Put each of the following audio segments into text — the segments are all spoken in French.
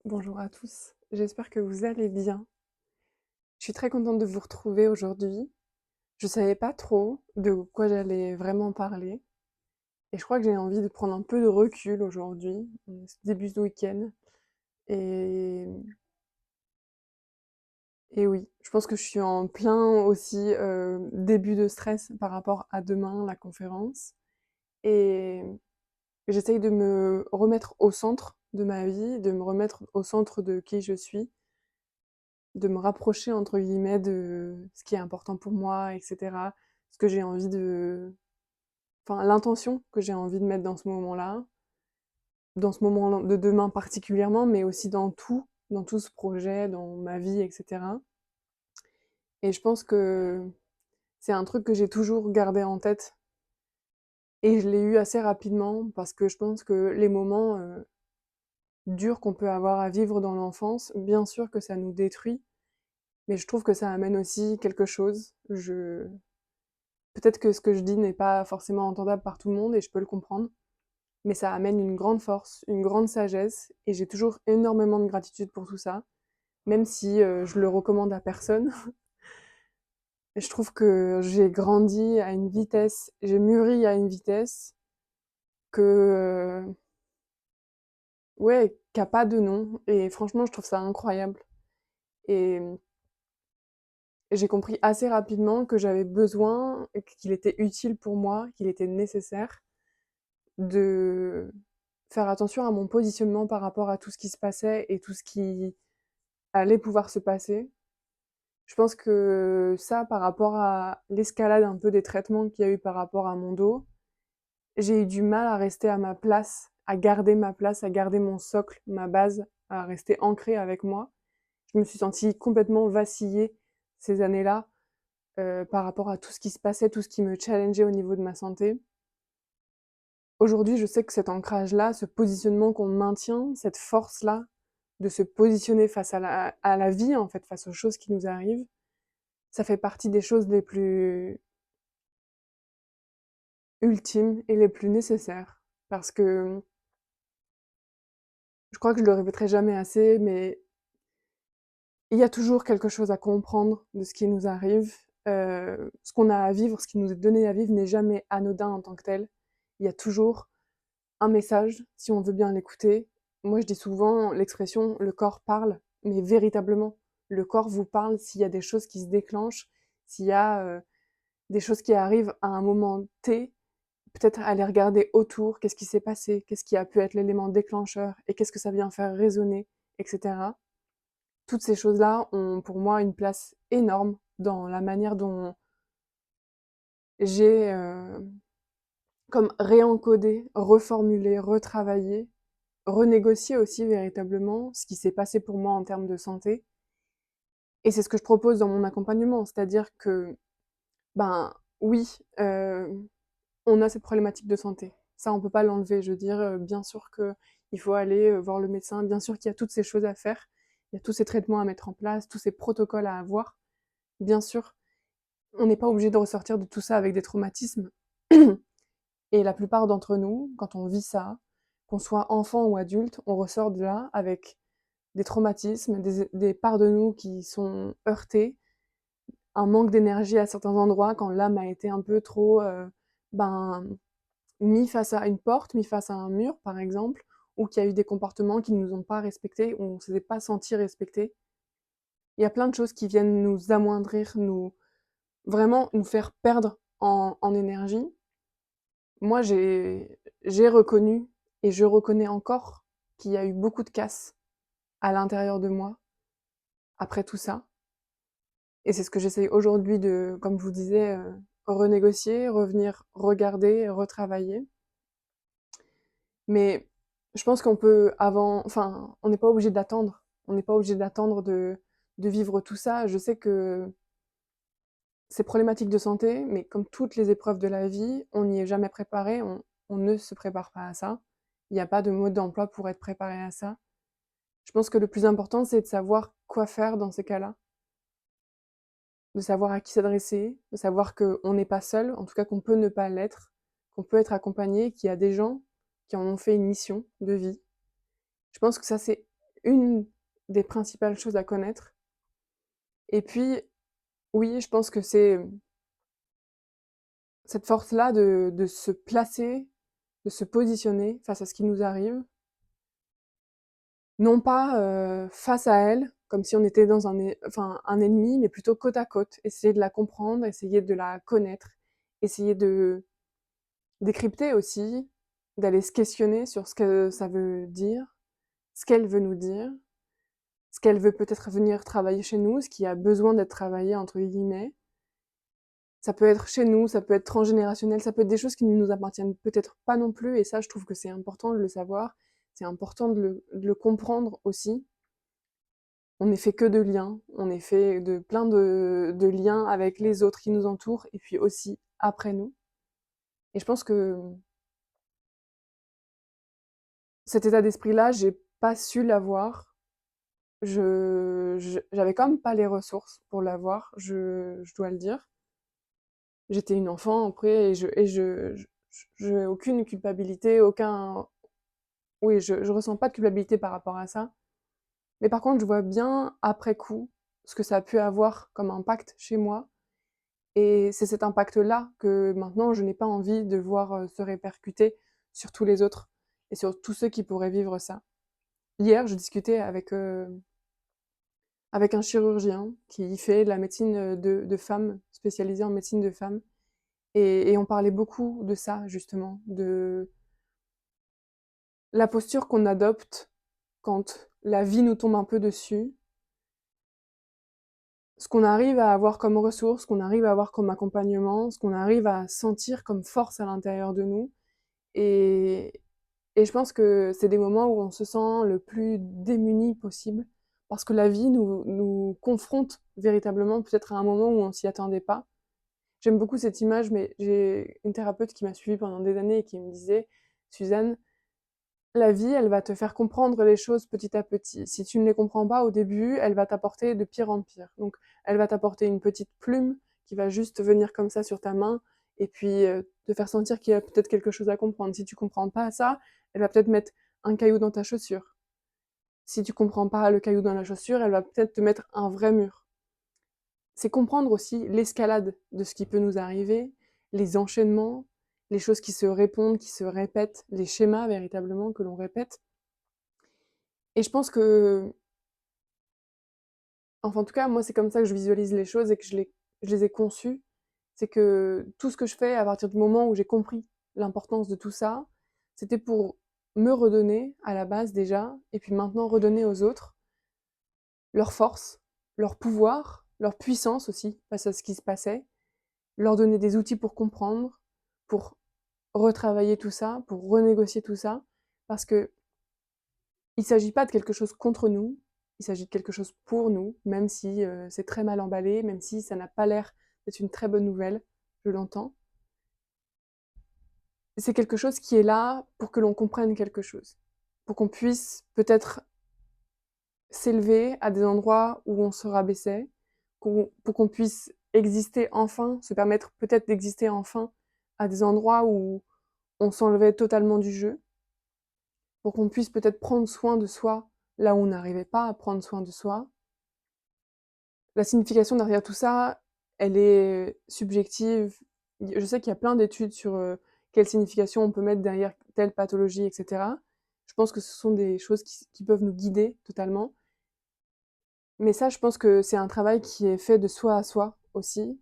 Bonjour à tous, j'espère que vous allez bien. Je suis très contente de vous retrouver aujourd'hui. Je savais pas trop de quoi j'allais vraiment parler et je crois que j'ai envie de prendre un peu de recul aujourd'hui, ce début de week-end. Et, et oui, je pense que je suis en plein aussi début de stress par rapport à demain, la conférence. Et j'essaye de me remettre au centre de ma vie, de me remettre au centre de qui je suis, de me rapprocher entre guillemets de ce qui est important pour moi, etc. Ce que j'ai envie de, enfin l'intention que j'ai envie de mettre dans ce moment-là, dans ce moment de demain particulièrement, mais aussi dans tout ce projet, dans ma vie, etc. Et je pense que c'est un truc que j'ai toujours gardé en tête et je l'ai eu assez rapidement parce que je pense que les moments durs qu'on peut avoir à vivre dans l'enfance, bien sûr que ça nous détruit, mais je trouve que ça amène aussi quelque chose. Peut-être que ce que je dis n'est pas forcément entendable par tout le monde et je peux le comprendre, mais ça amène une grande force, une grande sagesse et j'ai toujours énormément de gratitude pour tout ça, même si je le recommande à personne. Je trouve que j'ai grandi à une vitesse, j'ai mûri à une vitesse que, ouais, qui a pas de nom et franchement, je trouve ça incroyable. Et j'ai compris assez rapidement que j'avais besoin, qu'il était utile pour moi, qu'il était nécessaire de faire attention à mon positionnement par rapport à tout ce qui se passait et tout ce qui allait pouvoir se passer. Je pense que ça, par rapport à l'escalade un peu des traitements qu'il y a eu par rapport à mon dos, j'ai eu du mal à rester à ma place, à garder ma place, à garder mon socle, ma base, à rester ancrée avec moi. Je me suis sentie complètement vaciller ces années-là par rapport à tout ce qui se passait, tout ce qui me challengeait au niveau de ma santé. Aujourd'hui, je sais que cet ancrage-là, ce positionnement qu'on maintient, cette force-là, de se positionner face à la vie, en fait, face aux choses qui nous arrivent, ça fait partie des choses les plus ultimes et les plus nécessaires. Parce que je crois que je le répéterai jamais assez, mais il y a toujours quelque chose à comprendre de ce qui nous arrive. Ce qu'on a à vivre, ce qui nous est donné à vivre n'est jamais anodin en tant que tel. Il y a toujours un message, si on veut bien l'écouter. Moi, je dis souvent l'expression le corps parle, mais véritablement. Le corps vous parle s'il y a des choses qui se déclenchent, s'il y a des choses qui arrivent à un moment T, peut-être aller regarder autour, qu'est-ce qui s'est passé, qu'est-ce qui a pu être l'élément déclencheur et qu'est-ce que ça vient faire résonner, etc. Toutes ces choses-là ont pour moi une place énorme dans la manière dont j'ai comme réencodé, reformulé, retravaillé, renégocier aussi véritablement ce qui s'est passé pour moi en termes de santé. Et c'est ce que je propose dans mon accompagnement, c'est-à-dire que, ben oui, on a cette problématique de santé. Ça, on peut pas l'enlever. Je veux dire, bien sûr qu'il faut aller voir le médecin, bien sûr qu'il y a toutes ces choses à faire, il y a tous ces traitements à mettre en place, tous ces protocoles à avoir. Bien sûr, on n'est pas obligé de ressortir de tout ça avec des traumatismes. Et la plupart d'entre nous, quand on vit ça, qu'on soit enfant ou adulte, on ressort de là avec des traumatismes, des parts de nous qui sont heurtées, un manque d'énergie à certains endroits quand l'âme a été un peu trop ben, mis face à une porte, mis face à un mur par exemple, ou qu'il y a eu des comportements qui ne nous ont pas respectés, ou on ne s'est pas senti respecté. Il y a plein de choses qui viennent nous amoindrir, nous vraiment nous faire perdre en énergie. Moi, j'ai reconnu et je reconnais encore qu'il y a eu beaucoup de casse à l'intérieur de moi après tout ça. Et c'est ce que j'essaye aujourd'hui de, comme je vous disais, renégocier, revenir regarder, retravailler. Mais je pense qu'on peut avant, enfin, on n'est pas obligé d'attendre. On n'est pas obligé d'attendre de vivre tout ça. Je sais que c'est problématique de santé, mais comme toutes les épreuves de la vie, on n'y est jamais préparé, on ne se prépare pas à ça. Il n'y a pas de mode d'emploi pour être préparé à ça. Je pense que le plus important, c'est de savoir quoi faire dans ces cas-là, de savoir à qui s'adresser, de savoir qu'on n'est pas seul, en tout cas qu'on peut ne pas l'être, qu'on peut être accompagné, qu'il y a des gens qui en ont fait une mission de vie. Je pense que ça, c'est une des principales choses à connaître. Et puis, oui, je pense que c'est cette force-là de se placer, de se positionner face à ce qui nous arrive, non pas face à elle, comme si on était dans un ennemi, mais plutôt côte à côte. Essayer de la comprendre, essayer de la connaître, essayer de décrypter aussi, d'aller se questionner sur ce que ça veut dire, ce qu'elle veut nous dire, ce qu'elle veut peut-être venir travailler chez nous, ce qui a besoin d'être travaillé entre guillemets. Ça peut être chez nous, ça peut être transgénérationnel, ça peut être des choses qui ne nous appartiennent peut-être pas non plus, et ça, je trouve que c'est important de le savoir, c'est important de le comprendre aussi. On n'est fait que de liens, on est fait de plein de liens avec les autres qui nous entourent, et puis aussi après nous. Et je pense que cet état d'esprit-là, j'ai pas su l'avoir. J'avais quand même pas les ressources pour l'avoir, je dois le dire. J'étais une enfant après j'ai aucune culpabilité, oui, je ressens pas de culpabilité par rapport à ça. Mais par contre, je vois bien après coup ce que ça a pu avoir comme impact chez moi. Et c'est cet impact-là que maintenant je n'ai pas envie de voir se répercuter sur tous les autres et sur tous ceux qui pourraient vivre ça. Hier, je discutais avec un chirurgien qui fait de la médecine de femmes, spécialisé en médecine de femmes. Et on parlait beaucoup de ça, justement, de la posture qu'on adopte quand la vie nous tombe un peu dessus, ce qu'on arrive à avoir comme ressources, ce qu'on arrive à avoir comme accompagnement, ce qu'on arrive à sentir comme force à l'intérieur de nous. Et, et je pense que c'est des moments où on se sent le plus démuni possible, parce que la vie nous confronte véritablement, peut-être à un moment où on s'y attendait pas. J'aime beaucoup cette image, mais j'ai une thérapeute qui m'a suivie pendant des années et qui me disait, Suzanne, la vie, elle va te faire comprendre les choses petit à petit. Si tu ne les comprends pas au début, elle va t'apporter de pire en pire. Donc, elle va t'apporter une petite plume qui va juste venir comme ça sur ta main et puis te faire sentir qu'il y a peut-être quelque chose à comprendre. Si tu comprends pas ça, elle va peut-être mettre un caillou dans ta chaussure. Si tu comprends pas le caillou dans la chaussure, elle va peut-être te mettre un vrai mur. C'est comprendre aussi l'escalade de ce qui peut nous arriver, les enchaînements, les choses qui se répondent, qui se répètent, les schémas véritablement que l'on répète. Et je pense que, enfin en tout cas, moi c'est comme ça que je visualise les choses et que je les ai conçues. C'est que tout ce que je fais à partir du moment où j'ai compris l'importance de tout ça, c'était pour me redonner à la base déjà, et puis maintenant redonner aux autres leur force, leur pouvoir, leur puissance aussi face à ce qui se passait, leur donner des outils pour comprendre, pour retravailler tout ça, pour renégocier tout ça, parce que il s'agit pas de quelque chose contre nous, il s'agit de quelque chose pour nous, même si c'est très mal emballé, même si ça n'a pas l'air d'être une très bonne nouvelle, je l'entends. C'est quelque chose qui est là pour que l'on comprenne quelque chose, pour qu'on puisse peut-être s'élever à des endroits où on se rabaissait, pour qu'on puisse exister enfin, se permettre peut-être d'exister enfin à des endroits où on s'enlevait totalement du jeu, pour qu'on puisse peut-être prendre soin de soi là où on n'arrivait pas à prendre soin de soi. La signification derrière tout ça, elle est subjective. Je sais qu'il y a plein d'études sur quelle signification on peut mettre derrière telle pathologie, etc. Je pense que ce sont des choses qui peuvent nous guider totalement. Mais ça, je pense que c'est un travail qui est fait de soi à soi aussi,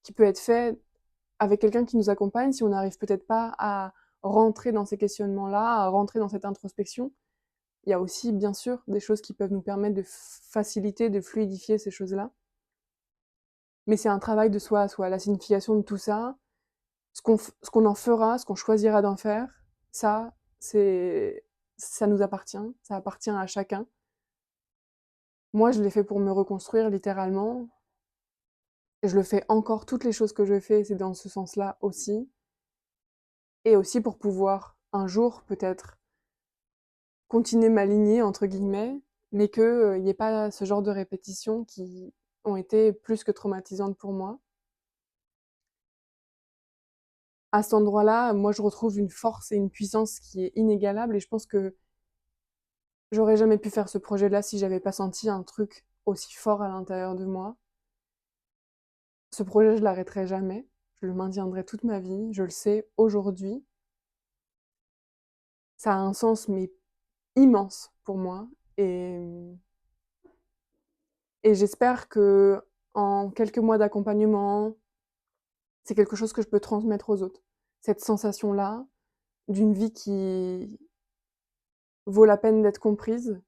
qui peut être fait avec quelqu'un qui nous accompagne si on n'arrive peut-être pas à rentrer dans ces questionnements-là, à rentrer dans cette introspection. Il y a aussi, bien sûr, des choses qui peuvent nous permettre de faciliter, de fluidifier ces choses-là. Mais c'est un travail de soi à soi. La signification de tout ça, ce qu'on en fera, ce qu'on choisira d'en faire, ça, ça nous appartient, ça appartient à chacun. Moi, je l'ai fait pour me reconstruire littéralement. Et je le fais encore, toutes les choses que je fais, c'est dans ce sens-là aussi. Et aussi pour pouvoir un jour peut-être continuer ma lignée, entre guillemets, mais qu'il n'y ait pas ce genre de répétitions qui ont été plus que traumatisantes pour moi. À cet endroit-là, moi je retrouve une force et une puissance qui est inégalable et je pense que J'aurais jamais pu faire ce projet-là si j'avais pas senti un truc aussi fort à l'intérieur de moi. Ce projet, je l'arrêterai jamais. Je le maintiendrai toute ma vie. Je le sais aujourd'hui. Ça a un sens, mais immense pour moi. Et, et j'espère que en quelques mois d'accompagnement, c'est quelque chose que je peux transmettre aux autres. Cette sensation-là d'une vie qui vaut la peine d'être comprise,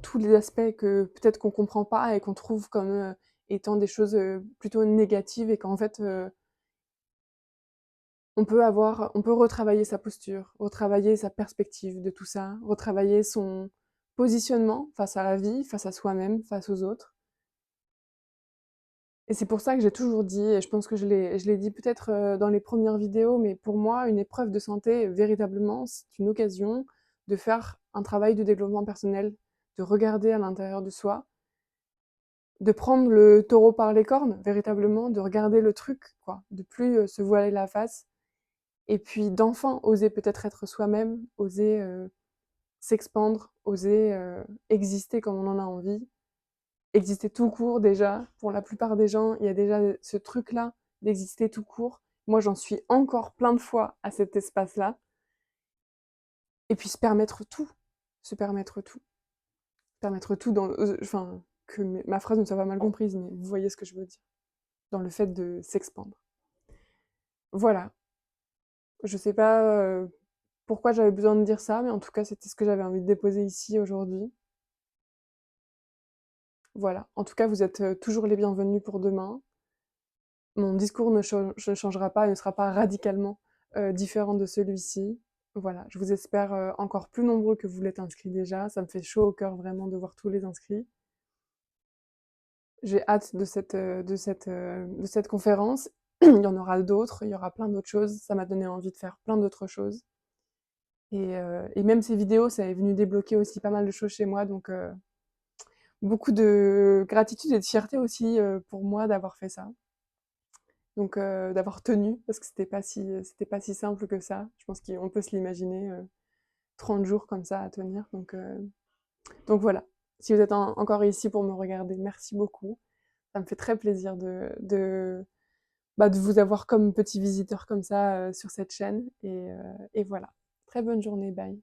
tous les aspects que peut-être qu'on comprend pas et qu'on trouve comme étant des choses plutôt négatives et qu'en fait on peut retravailler sa posture, retravailler sa perspective de tout ça, retravailler son positionnement face à la vie, face à soi-même, face aux autres. Et c'est pour ça que j'ai toujours dit, et je pense que je l'ai dit peut-être dans les premières vidéos, mais pour moi, une épreuve de santé, véritablement, c'est une occasion de faire un travail de développement personnel, de regarder à l'intérieur de soi, de prendre le taureau par les cornes, véritablement, de regarder le truc, quoi, de plus se voiler la face, et puis d'enfin oser peut-être être soi-même, oser s'expandre, oser exister comme on en a envie, exister tout court déjà. Pour la plupart des gens, il y a déjà ce truc-là d'exister tout court. Moi, j'en suis encore plein de fois à cet espace-là. Et puis se permettre tout, se permettre tout, permettre tout dans, enfin, que ma phrase ne soit pas mal comprise, mais vous voyez ce que je veux dire, dans le fait de s'expandre. Voilà. Je sais pas pourquoi j'avais besoin de dire ça, mais en tout cas, c'était ce que j'avais envie de déposer ici aujourd'hui. Voilà. En tout cas, vous êtes toujours les bienvenus pour demain. Mon discours ne changera pas, il ne sera pas radicalement différent de celui-ci. Voilà, je vous espère encore plus nombreux que vous l'êtes inscrits déjà. Ça me fait chaud au cœur vraiment de voir tous les inscrits. J'ai hâte de cette conférence. Il y en aura d'autres, il y aura plein d'autres choses. Ça m'a donné envie de faire plein d'autres choses. Et même ces vidéos, ça est venu débloquer aussi pas mal de choses chez moi. Donc, beaucoup de gratitude et de fierté aussi pour moi d'avoir fait ça. Donc, d'avoir tenu, parce que c'était pas si simple que ça. Je pense qu'on peut se l'imaginer, 30 jours comme ça à tenir. Donc voilà. Si vous êtes encore ici pour me regarder, merci beaucoup. Ça me fait très plaisir de vous avoir comme petit visiteur comme ça sur cette chaîne. Et voilà. Très bonne journée, bye.